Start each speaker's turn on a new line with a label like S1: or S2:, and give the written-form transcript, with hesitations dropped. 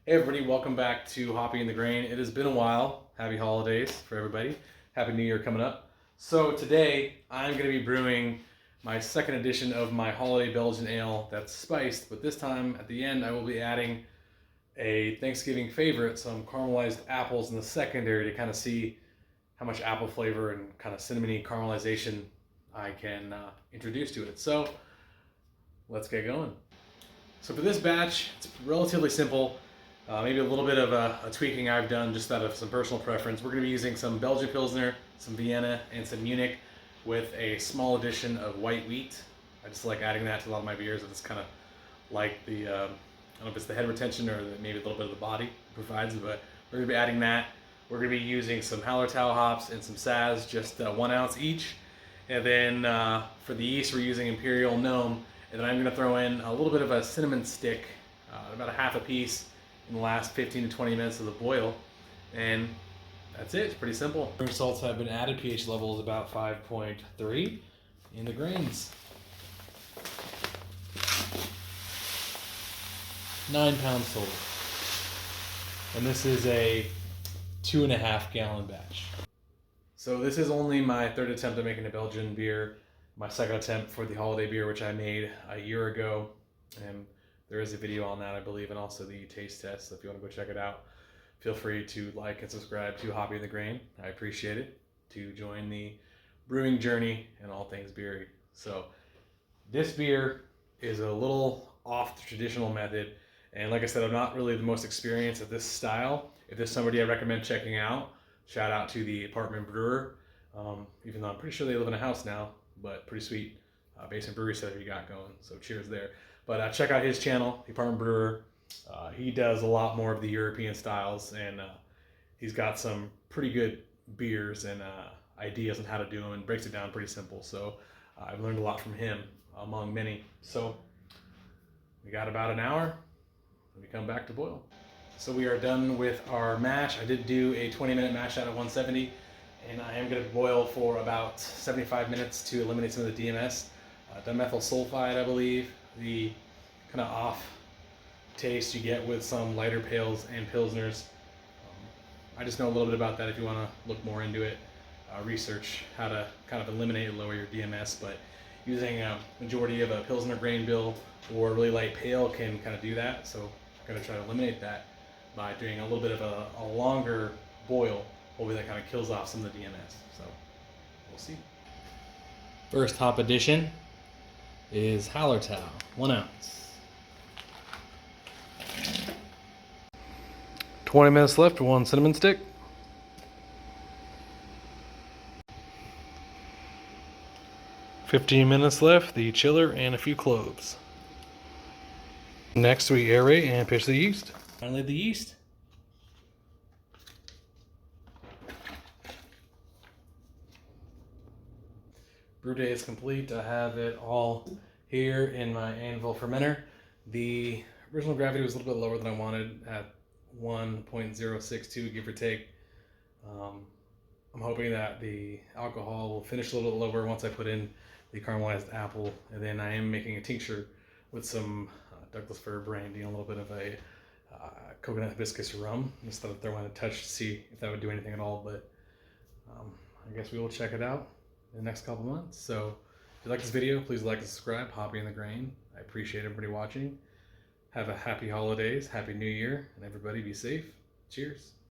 S1: Hey everybody, welcome back to Hoppy in the Grain. It has been a while. Happy holidays for everybody. Happy New Year coming up. So today I'm going to be brewing my second edition of my holiday Belgian ale that's spiced, but this time at the end I will be adding a Thanksgiving favorite, some caramelized apples in the secondary to kind of see how much apple flavor and kind of cinnamony caramelization I can introduce to it. So let's get going. So for this batch, it's relatively simple. Maybe a little bit of a tweaking I've done just out of some personal preference. We're going to be using some Belgian Pilsner, some Vienna, and some Munich with a small addition of white wheat. I just like adding that to a lot of my beers. I just kind of like the, I don't know if it's the head retention or maybe a little bit of the body it provides, but we're going to be adding that. We're going to be using some Hallertau hops and some Saz, just 1 ounce each. And then for the yeast, we're using Imperial Gnome. And then I'm going to throw in a little bit of a cinnamon stick, about a half a piece, in the last 15 to 20 minutes of the boil, and that's it. It's pretty simple. Salts have been added. pH level is about 5.3 in the grains. 9 pounds total, and this is a 2.5 gallon batch. So this is only my third attempt at making a Belgian beer. My second attempt for the holiday beer, which I made a year ago, and there is a video on that, I believe, and also the taste test. So if you want to go check it out, feel free to like and subscribe to Hoppy in the Grain. I appreciate it, to join the brewing journey and all things beery. So this beer is a little off the traditional method. And like I said, I'm not really the most experienced at this style. If there's somebody I recommend checking out, shout out to the apartment brewer. Even though I'm pretty sure they live in a house now, but pretty sweet basement brewery setup you got going. So cheers there. But check out his channel, the Apartment Brewer. He does a lot more of the European styles, and he's got some pretty good beers and ideas on how to do them, and breaks it down pretty simple. So I've learned a lot from him, among many. So we got about an hour, and we come back to boil. So we are done with our mash. I did do a 20-minute mash out of 170, and I am going to boil for about 75 minutes to eliminate some of the DMS. Dimethyl sulfide, I believe. The kind of off taste you get with some lighter pales and pilsners. I just know a little bit about that if you want to look more into it. Research how to kind of eliminate and lower your DMS, but using a majority of a pilsner grain bill or really light pale can kind of do that. So I'm going to try to eliminate that by doing a little bit of a longer boil. Hopefully that kind of kills off some of the DMS. So we'll see. First hop addition is Hallertau, 1 ounce. 20 minutes left, 1 cinnamon stick. $15 left, the chiller and a few cloves. Next we aerate and pitch the yeast. Finally the yeast. Brew day is complete. I have it all here in my anvil fermenter. The original gravity was a little bit lower than I wanted at 1.062, give or take. I'm hoping that the alcohol will finish a little bit lower once I put in the caramelized apple, and then I am making a tincture with some Douglas fir brandy and a little bit of a coconut hibiscus rum. Just thought I'd throw in a touch to see if that would do anything at all, but I guess we will check it out in the next couple months. So if you like this video, please like and subscribe. Hoppy in the Grain. I appreciate everybody watching. Have a happy holidays, happy new year, and everybody be safe. Cheers.